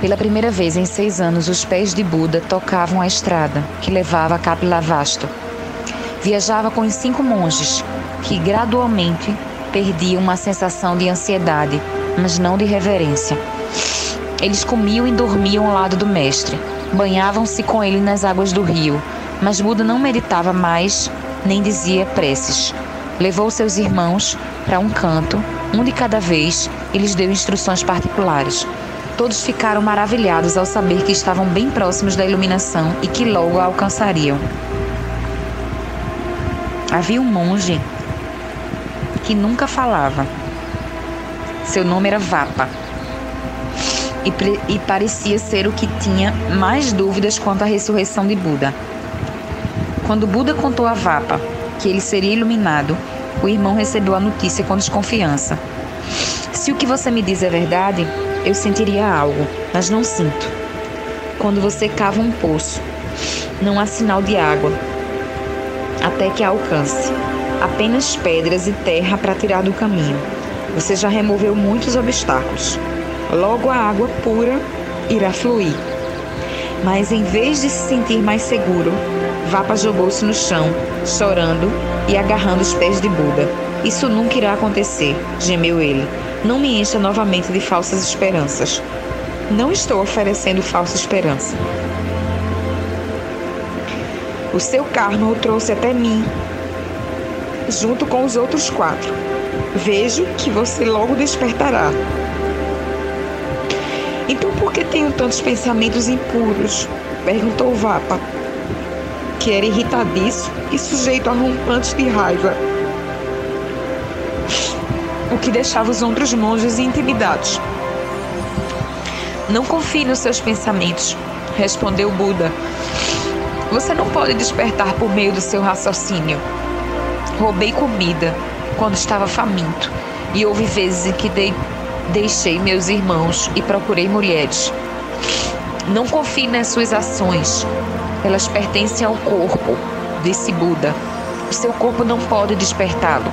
Pela primeira vez em 6 anos, os pés de Buda tocavam a estrada que levava a Kapilavastu. Viajava com os 5 monges, que gradualmente perdiam uma sensação de ansiedade, mas não de reverência. Eles comiam e dormiam ao lado do mestre. Banhavam-se com ele nas águas do rio, mas Buda não meditava mais, nem dizia preces. Levou seus irmãos para um canto, um de cada vez, e lhes deu instruções particulares. Todos ficaram maravilhados ao saber que estavam bem próximos da iluminação e que logo a alcançariam. Havia um monge que nunca falava. Seu nome era Vapa. E parecia ser o que tinha mais dúvidas quanto à ressurreição de Buda. Quando Buda contou a Vapa que ele seria iluminado, o irmão recebeu a notícia com desconfiança. Se o que você me diz é verdade, eu sentiria algo, mas não sinto. Quando você cava um poço, não há sinal de água, até que a alcance. Apenas pedras e terra para tirar do caminho. Você já removeu muitos obstáculos. Logo a água pura irá fluir. Mas em vez de se sentir mais seguro, Vapa jogou-se no chão, chorando e agarrando os pés de Buda. Isso nunca irá acontecer, gemeu ele. Não me encha novamente de falsas esperanças. Não estou oferecendo falsa esperança. O seu karma o trouxe até mim, junto com os outros 4. Vejo que você logo despertará. Então por que tenho tantos pensamentos impuros? Perguntou Vapa, que era irritadiço e sujeito a rompantes de raiva, o que deixava os outros monges intimidados. Não confie nos seus pensamentos, respondeu Buda. Você não pode despertar por meio do seu raciocínio. Roubei comida quando estava faminto, e houve vezes em que deixei meus irmãos e procurei mulheres. Não confie nas suas ações. Elas pertencem ao corpo, disse Buda. O seu corpo não pode despertá-lo.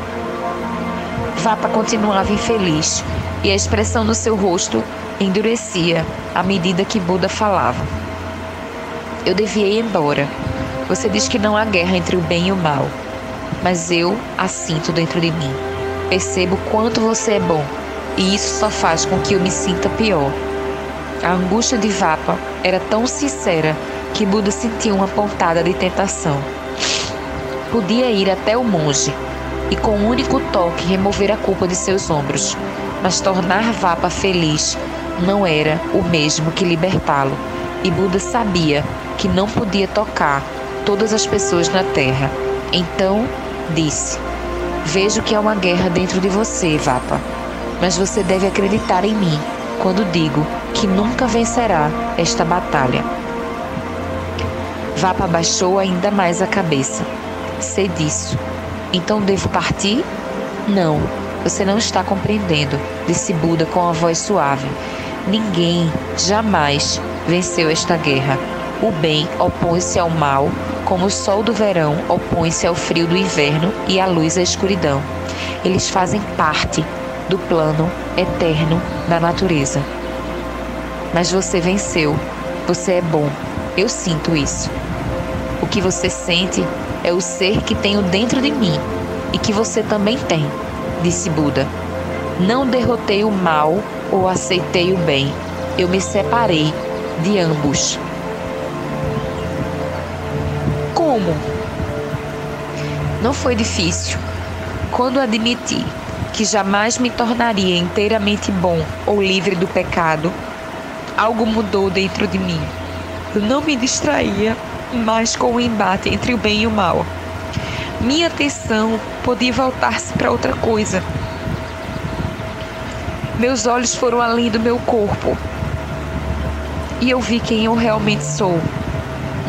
Vapa continuava infeliz e a expressão no seu rosto endurecia à medida que Buda falava. Eu devia ir embora. Você diz que não há guerra entre o bem e o mal, mas eu a sinto dentro de mim. Percebo quanto você é bom, e isso só faz com que eu me sinta pior. A angústia de Vapa era tão sincera que Buda sentiu uma pontada de tentação. Podia ir até o monge e com um único toque remover a culpa de seus ombros, mas tornar Vapa feliz não era o mesmo que libertá-lo, e Buda sabia que não podia tocar todas as pessoas na terra. Então disse: vejo que há uma guerra dentro de você, Vapa, mas você deve acreditar em mim quando digo que nunca vencerá esta batalha. Vapa abaixou ainda mais a cabeça. Sei disso. Então devo partir? Não, você não está compreendendo, disse Buda com a voz suave. Ninguém jamais venceu esta guerra. O bem opõe-se ao mal, como o sol do verão opõe-se ao frio do inverno e a luz à escuridão. Eles fazem parte do plano eterno da natureza. Mas você venceu. Você é bom. Eu sinto isso. O que você sente é o ser que tenho dentro de mim e que você também tem, disse Buda. Não derrotei o mal ou aceitei o bem. Eu me separei de ambos. Como? Não foi difícil. Quando admiti que jamais me tornaria inteiramente bom ou livre do pecado, algo mudou dentro de mim. Eu não me distraía mais com o embate entre o bem e o mal. Minha atenção podia voltar-se para outra coisa. Meus olhos foram além do meu corpo e eu vi quem eu realmente sou.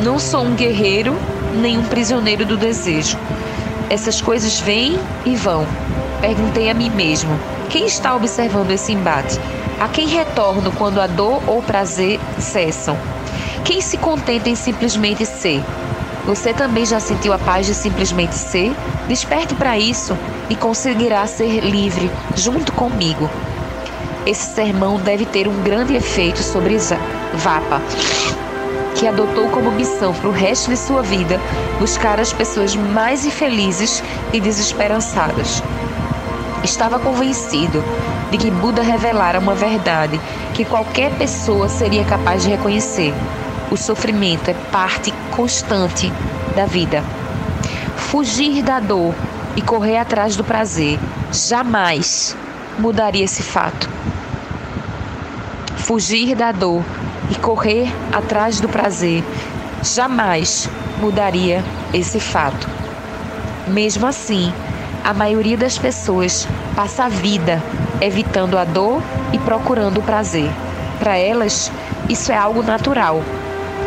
Não sou um guerreiro nem um prisioneiro do desejo. Essas coisas vêm e vão. Perguntei a mim mesmo: quem está observando esse embate? A quem retorno quando a dor ou o prazer cessam? Quem se contenta em simplesmente ser? Você também já sentiu a paz de simplesmente ser? Desperte para isso e conseguirá ser livre junto comigo. Esse sermão deve ter um grande efeito sobre Vapa, que adotou como missão para o resto de sua vida buscar as pessoas mais infelizes e desesperançadas. Estava convencido de que Buda revelara uma verdade que qualquer pessoa seria capaz de reconhecer. O sofrimento é parte constante da vida. Fugir da dor e correr atrás do prazer jamais mudaria esse fato. Fugir da dor e correr atrás do prazer jamais mudaria esse fato. Mesmo assim, a maioria das pessoas passa a vida evitando a dor e procurando o prazer. Para elas, isso é algo natural,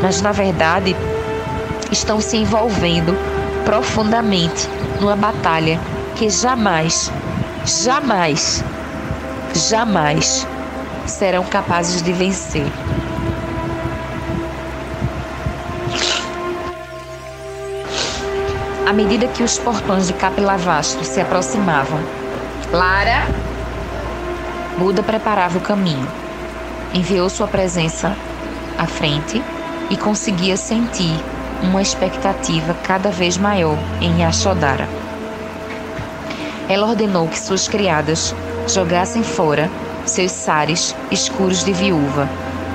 mas na verdade estão se envolvendo profundamente numa batalha que jamais serão capazes de vencer. À medida que os portões de Kapilavastu se aproximavam, Lara, Buda preparava o caminho. Enviou sua presença à frente e conseguia sentir uma expectativa cada vez maior em Yashodhara. Ela ordenou que suas criadas jogassem fora seus sares escuros de viúva.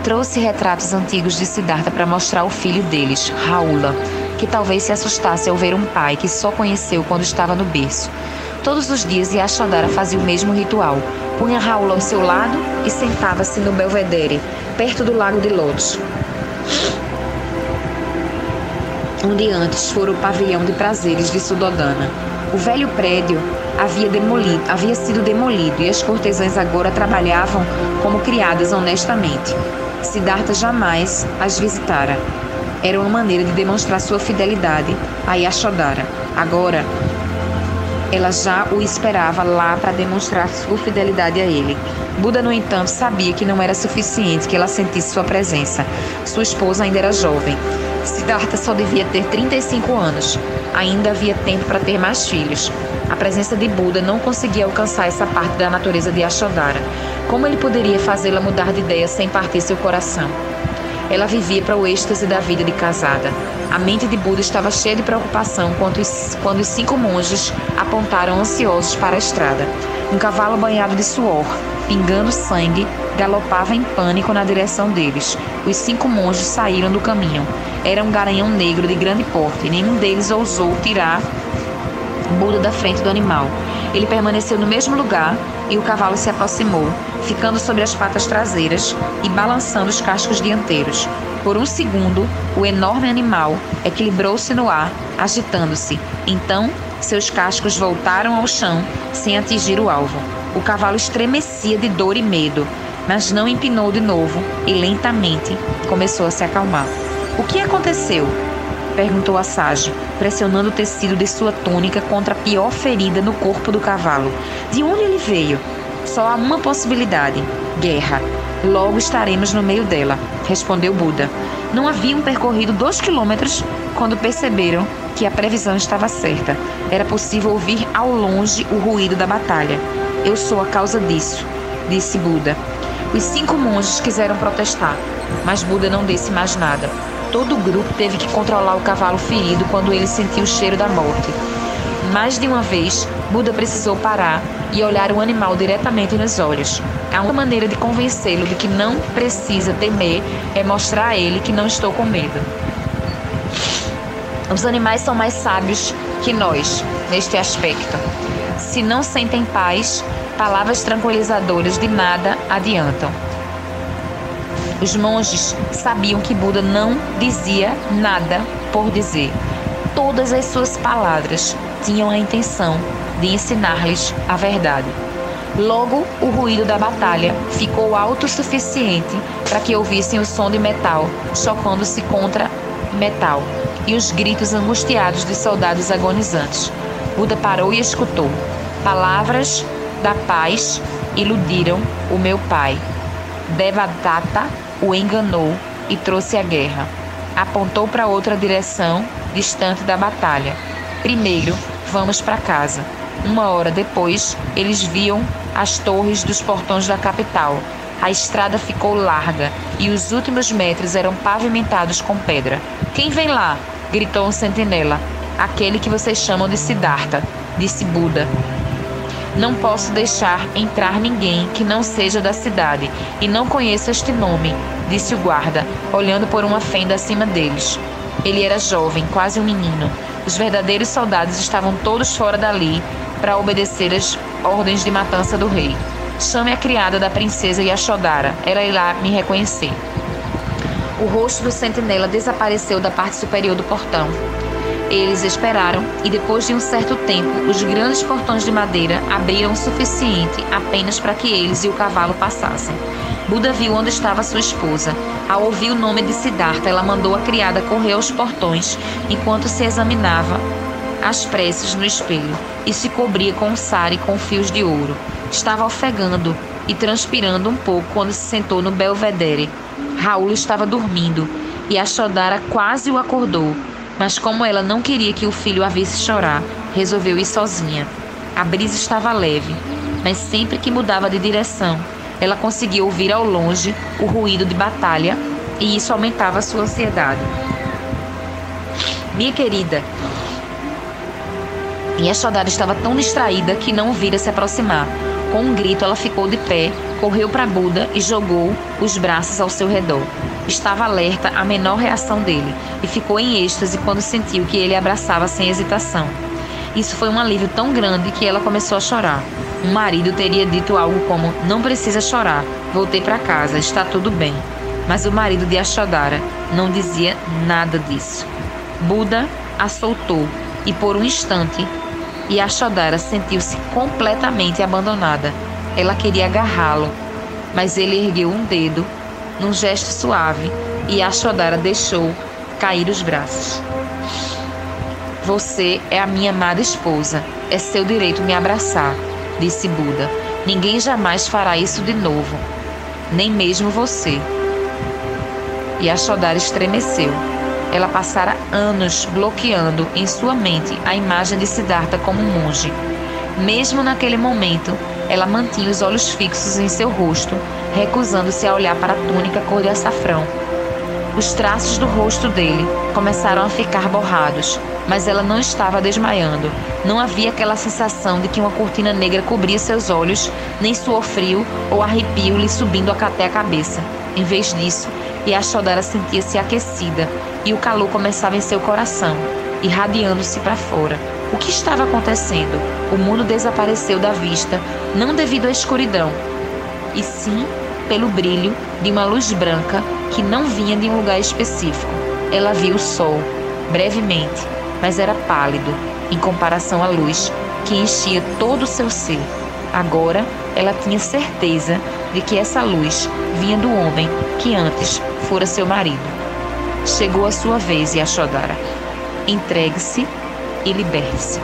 Trouxe retratos antigos de Siddhartha para mostrar ao filho deles, Rahula, que talvez se assustasse ao ver um pai que só conheceu quando estava no berço. Todos os dias Yashodhara fazia o mesmo ritual. Punha Rahula ao seu lado e sentava-se no belvedere, perto do lago de Lótus, onde antes fora o pavilhão de prazeres de Suddhodana. O velho prédio havia sido demolido e as cortesãs agora trabalhavam como criadas honestamente. Siddhartha jamais as visitara. Era uma maneira de demonstrar sua fidelidade a Yashodhara. Agora, ela já o esperava lá para demonstrar sua fidelidade a ele. Buda, no entanto, sabia que não era suficiente que ela sentisse sua presença. Sua esposa ainda era jovem. Siddhartha só devia ter 35 anos. Ainda havia tempo para ter mais filhos. A presença de Buda não conseguia alcançar essa parte da natureza de Yashodhara. Como ele poderia fazê-la mudar de ideia sem partir seu coração? Ela vivia para o êxtase da vida de casada. A mente de Buda estava cheia de preocupação quando os 5 monges apontaram ansiosos para a estrada. Um cavalo banhado de suor, pingando sangue, galopava em pânico na direção deles. Os 5 monges saíram do caminho. Era um garanhão negro de grande porte. Nenhum deles ousou tirar Buda da frente do animal. Ele permaneceu no mesmo lugar e o cavalo se aproximou, ficando sobre as patas traseiras e balançando os cascos dianteiros. Por um segundo, o enorme animal equilibrou-se no ar, agitando-se. Então, seus cascos voltaram ao chão sem atingir o alvo. O cavalo estremecia de dor e medo, mas não empinou de novo e lentamente começou a se acalmar. O que aconteceu? Perguntou Assaji, pressionando o tecido de sua túnica contra a pior ferida no corpo do cavalo. De onde ele veio? Só há uma possibilidade: guerra. Logo estaremos no meio dela, respondeu Buda. Não haviam percorrido 2 quilômetros quando perceberam que a previsão estava certa. Era possível ouvir ao longe o ruído da batalha. Eu sou a causa disso, disse Buda. Os 5 monges quiseram protestar, mas Buda não disse mais nada. Todo o grupo teve que controlar o cavalo ferido quando ele sentiu o cheiro da morte. Mais de uma vez, Buda precisou parar e olhar o animal diretamente nos olhos. A única maneira de convencê-lo de que não precisa temer é mostrar a ele que não estou com medo. Os animais são mais sábios que nós neste aspecto. Se não sentem paz, palavras tranquilizadoras de nada adiantam. Os monges sabiam que Buda não dizia nada por dizer. Todas as suas palavras tinham a intenção de ensinar-lhes a verdade. Logo, o ruído da batalha ficou alto o suficiente para que ouvissem o som de metal chocando-se contra metal e os gritos angustiados de soldados agonizantes. Buda parou e escutou. Palavras da paz iludiram o meu pai. Devadatta o enganou e trouxe a guerra. Apontou para outra direção, distante da batalha. Primeiro, vamos para casa. 1 hora depois, eles viam as torres dos portões da capital. A estrada ficou larga e os últimos metros eram pavimentados com pedra. "Quem vem lá?" gritou um sentinela. "Aquele que vocês chamam de Siddhartha", disse Buda. "Não posso deixar entrar ninguém que não seja da cidade e não conheça este nome", disse o guarda, olhando por uma fenda acima deles. Ele era jovem, quase um menino. Os verdadeiros soldados estavam todos fora dali para obedecer às ordens de matança do rei. "Chame a criada da princesa Yashodhara. Ela irá me reconhecer." O rosto do sentinela desapareceu da parte superior do portão. Eles esperaram e, depois de um certo tempo, os grandes portões de madeira abriram o suficiente apenas para que eles e o cavalo passassem. Buda viu onde estava sua esposa. Ao ouvir o nome de Siddhartha, ela mandou a criada correr aos portões enquanto se examinava às pressas no espelho e se cobria com um sari com fios de ouro. Estava ofegando e transpirando um pouco quando se sentou no belvedere. Raul estava dormindo e Yashodhara quase o acordou, mas como ela não queria que o filho a visse chorar, resolveu ir sozinha. A brisa estava leve, mas sempre que mudava de direção, ela conseguia ouvir ao longe o ruído de batalha e isso aumentava sua ansiedade. "Minha querida." Yashodhara estava tão distraída que não o vira se aproximar. Com um grito, ela ficou de pé, correu para Buda e jogou os braços ao seu redor. Estava alerta à menor reação dele e ficou em êxtase quando sentiu que ele a abraçava sem hesitação. Isso foi um alívio tão grande que ela começou a chorar. O marido teria dito algo como: "Não precisa chorar, voltei para casa, está tudo bem." Mas o marido de Yashodhara não dizia nada disso. Buda a soltou e por um instante Yashodhara sentiu-se completamente abandonada. Ela queria agarrá-lo, mas ele ergueu um dedo num gesto suave e Yashodhara deixou cair os braços. "Você é a minha amada esposa. É seu direito me abraçar", disse Buda. "Ninguém jamais fará isso de novo, nem mesmo você." Yashodhara estremeceu. Ela passara anos bloqueando em sua mente a imagem de Siddhartha como um monge. Mesmo naquele momento, ela mantinha os olhos fixos em seu rosto, recusando-se a olhar para a túnica cor de açafrão. Os traços do rosto dele começaram a ficar borrados, mas ela não estava desmaiando. Não havia aquela sensação de que uma cortina negra cobria seus olhos, nem suor frio ou arrepio lhe subindo até a cabeça. Em vez disso, Yashodhara sentia-se aquecida e o calor começava em seu coração, irradiando-se para fora. O que estava acontecendo? O mundo desapareceu da vista, não devido à escuridão, e sim pelo brilho de uma luz branca que não vinha de um lugar específico. Ela viu o sol, brevemente, mas era pálido em comparação à luz que enchia todo o seu ser. Agora, ela tinha certeza de que essa luz vinha do homem que antes fora seu marido. Chegou a sua vez, Yashodhara. Entregue-se e liberte-se.